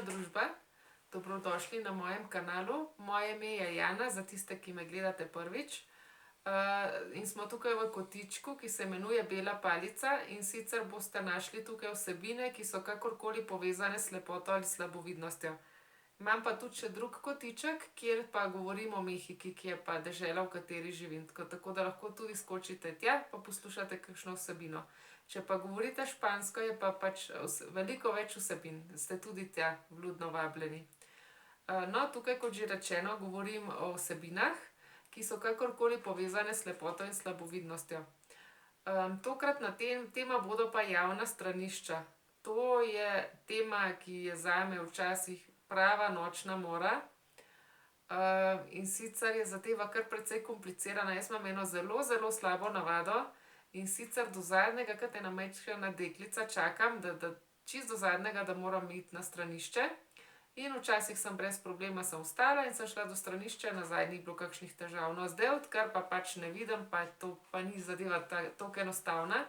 družba, dobrodošli na mojem kanalu. Moje ime je Jana, za tiste, ki me gledate prvič. In smo tukaj v kotičku, ki se imenuje Bela palica, in sicer boste našli tukaj vsebine, ki so kakorkoli povezane s slepoto ali slabovidnostjo. Imam pa tudi še drug kotiček, kjer pa govorim o Mehiki, ki je pa dežela, v kateri živim. Tako da lahko tudi skočite tja, pa poslušate kakšno vsebino. Če pa govorite špansko, je pa pač veliko več vsebin. Ste tudi tja vljudno vabljeni. No, tukaj, kot že rečeno, govorim o vsebinah, ki so kakorkoli povezane s slepoto in slabovidnostjo. Tokratna tema bodo pa javna stranišča. To je tema, ki je zame včasih prava nočna mora. In sicer je zadeva kar precej komplicirana. Jaz imam eno zelo, zelo slabo navado, in sicer do zadnjega, kot ena majčkena deklica, čakam, čisto do zadnjega, da moram iti na stranišče. In včasih sem brez problema vstala in sem šla do stranišča, nazaj ni bilo kakšnih težav. No, zdaj, odkar pa pač ne vidim, pa to pa ni zadeva tako enostavna,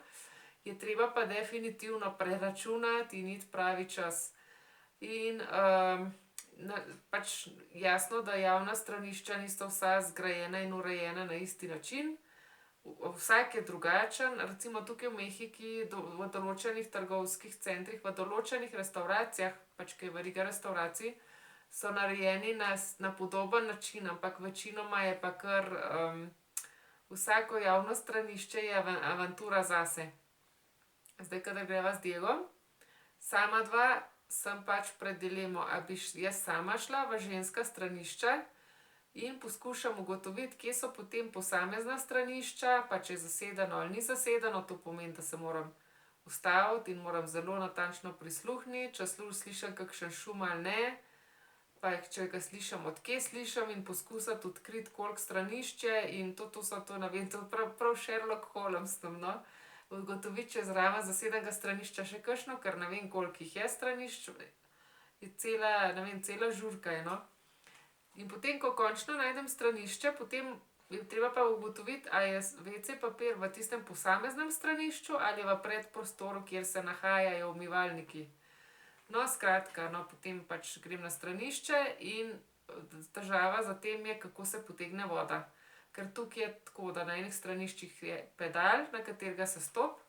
je treba pa definitivno preračunati in iti pravi čas. In pač jasno, da javna stranišča niso vsa zgrajena in urejena na isti način. Vsak je drugačen. Recimo tukaj v Mehiki, v določenih trgovskih centrih, v določenih restavracijah, pač kaj veriga restavracij, so narejeni na podoben način, ampak večinoma je pa kar vsako javno stranišče je avantura zase. Zdaj, kadar greva z Diegom, sama dva, sem pač pred dilemo, a bi jaz sama šla v ženska stranišča in poskušam ugotoviti, kje so potem posamezna stranišča, pa če je zasedeno ali ni zasedeno. To pomeni, da se moram ustaviti in moram zelo natančno prisluhniti, če slišim kakšen šum ali ne, pa če ga slišim, od kje slišim, in poskusiti odkriti, koliko stranišče, in to so to, ne vem, to prav Sherlock Holmes tam, no. Ugotoviti, če je zraven zasedenega stranišča še kakšno, ker ne vem, koliko jih je stranišč, je cela, ne vem, cela žurka je, no. In potem, ko končno najdem stranišče, potem je treba pa ugotoviti, a je WC papir v tistem posameznem stranišču ali v predprostoru, kjer se nahajajo umivalniki. No, skratka, no, potem pač grem na stranišče in težava za tem je, kako se potegne voda. Ker tukaj je tako, da na enih straniščih je pedal, na katerega se stopi,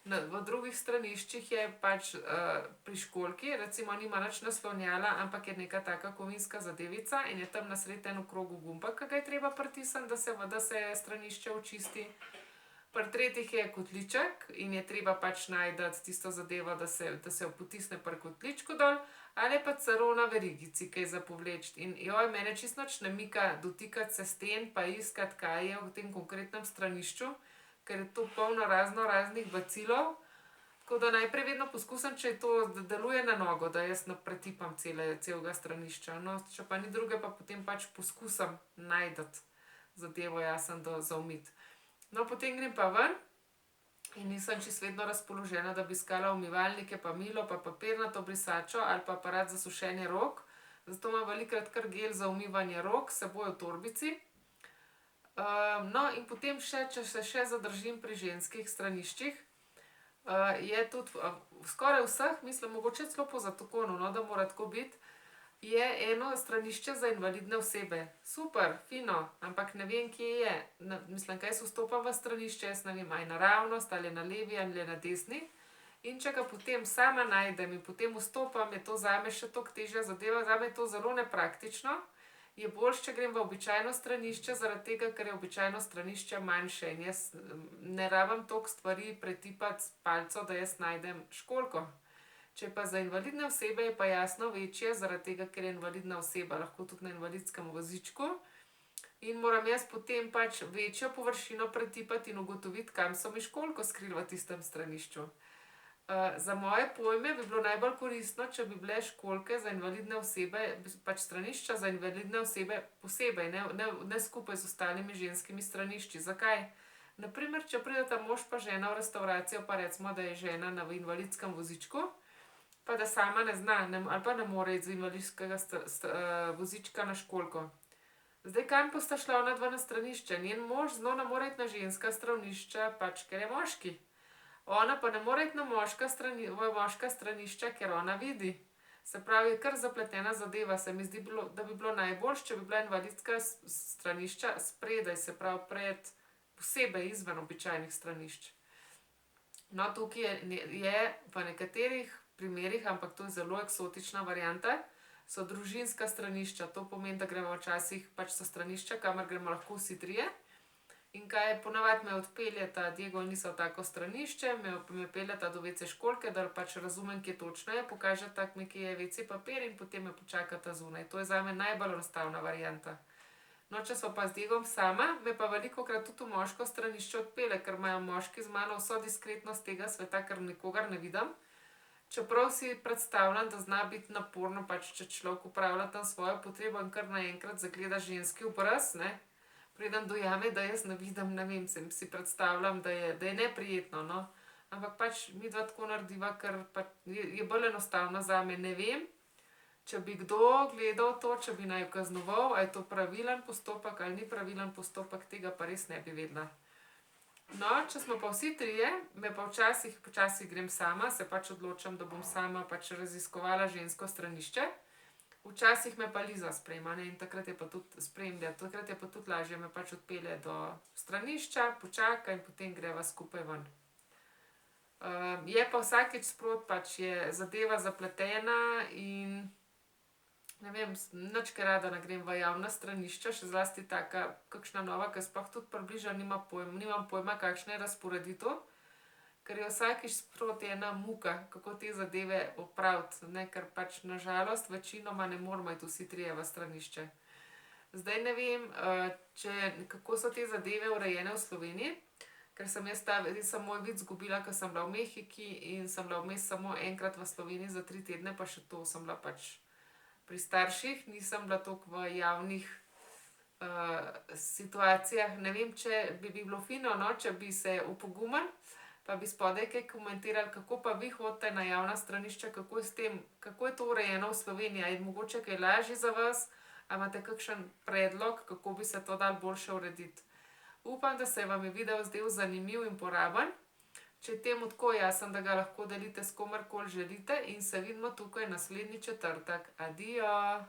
v drugih straniščih je pač pri školjki, recimo nima nič naslonjala, ampak je neka taka kovinska zadevica in je tam na sredi en okrogel gumbek, ki ga je treba pritisniti, da se stranišče očisti. Pri tretjih je kotliček in je treba pač najti tisto zadevo, da se jo potisne pri kotličku dol, ali pa celo na verigici kaj za povleči. In mene čisto nič ne mika dotikati se sten pa iskati, kaj je v tem konkretnem stranišču, ker je to polno raznih bacilov. Tako da najprej vedno poskusim, če to deluje na nogo, da jaz ne pretipam celega stranišča. No, če pa ni druge, pa potem pač poskusim najti zadevo za umiti. No, potem grem pa ven in nisem čisto vedno razpoložena, da bi iskala umivalnike, pa milo, pa papirnato brisačo ali pa aparat za sušenje rok. Zato imam velikokrat kar gel za umivanje rok s seboj v torbici. No, in potem še, če se še zadržim pri ženskih straniščih, je tudi skoraj vseh, mislim, mogoče celo po zakonu, no, da mora tako biti, je eno stranišče za invalidne osebe. Super, fino, ampak ne vem, kje je. Mislim, kaj se vstopa v stranišče, jaz ne vem, ali naravnost, ali na levi, ali na desni. In če ga potem sama najdem in potem vstopam, je to zame še toliko težja zadeva, zame je to zelo nepraktično. Je boljše, če grem v običajno stranišče, zaradi tega, ker je običajno stranišče manjše in jaz ne rabim toliko stvari pretipati s palco, da jaz najdem školjko. Če pa za invalidne osebe, je pa jasno večje, zaradi tega, ker je invalidna oseba lahko tudi na invalidskem vozičku. In moram jaz potem pač večjo površino pretipati in ugotoviti, kam so mi školjko skrili v tistem stranišču. Za moje pojme bi bilo najbolj koristno, če bi bile školjke za invalidne osebe, pač stranišča za invalidne osebe posebej, ne skupaj z ostalimi ženskimi stranišči. Zakaj? Naprimer, če prideta mož pa žena v restavracijo, pa recimo, da je žena v invalidskem vozičku, pa da sama ne zna ali pa ne more iti z invalidskega vozička na školjko. Zdaj, kam pa sta šla onadva na stranišče? Njen mož z njo ne more iti na ženska stranišča, pač ker je moški. Ona pa ne more iti v moška stranišča, ker ona vidi. Se pravi, je kar zapletena zadeva. Se mi zdi, da bi bilo najboljše, če bi bila invalidska stranišča spredaj, se pravi pred, posebej izven običajnih stranišč. No, tukaj je v nekaterih primerih, ampak to je zelo eksotična varianta, so družinska stranišča. To pomeni, da gremo včasih pač so stranišča, kamor gremo lahko vsi trije. In kaj je, ponavadi me odpeljeta, Diego niso tako stranišče, me peljeta do WC školjke, da pač razumem, kje točno je, pokažeta mi, kje je WC papir in potem me počakata zunaj. To je zame najbolj enostavna varianta. No, če so pa z Diegom sama, me pa velikokrat tudi v moško stranišče odpelje, ker imajo moški z mano vso diskretnost tega sveta, ker nikogar ne vidim. Čeprav si predstavljam, da zna biti naporno, pač če človek upravlja tam svojo potrebo in kar naenkrat zagleda ženski obraz, ne. Preden dojame, da jaz ne vidim, ne vem, si predstavljam, da je neprijetno, no. Ampak pač midva tako narediva, ker je bolj enostavno zame. Ne vem, če bi kdo gledal to, če bi naju kaznoval, a je to pravilen postopek ali ni pravilen postopek, tega pa res ne bi vedela. No, če smo pa vsi trije, me pa včasih grem sama, se pač odločam, da bom sama pač raziskovala žensko stranišče. Včasih me pa Liza spremlja, ne, in takrat je pa tudi spremlja, takrat je pa tudi lažje, me pač odpelje do stranišča, počaka in potem greva skupaj ven. Je pa vsakič sproti pač je zadeva zapletena in ne vem, nič kaj rada ne grem v javna stranišča, še zlasti taka, kakšna nova, ke sploh tudi približno nimam pojma, kakšna je razporeditev, ker je vsakič sproti ena muka, kako te zadeve opraviti, ne, ker pač na žalost večinoma ne moramo iti vsi trije v stranišče. Zdaj ne vem, kako so te zadeve urejene v Sloveniji, ker sem moj vid izgubila, ko sem bila v Mehiki in sem bila vmes samo enkrat v Sloveniji za 3 tedne, pa še to sem bila pač pri starših, nisem bila toliko v javnih situacijah. Ne vem, če bi bilo fino, no, če bi se opogumili, pa bi spodaj kaj komentirali, kako pa vi hodite na javna stranišča, kako je s tem, kako je to urejeno v Sloveniji. A je mogoče kaj lažje za vas, a imate kakšen predlog, kako bi se to dalo boljše urediti. Upam, da se vam je video zdel zanimiv in poraben. Če je temu tako, jasno, da ga lahko delite s komerkoli želite in se vidimo tukaj naslednji četrtek. Adijo!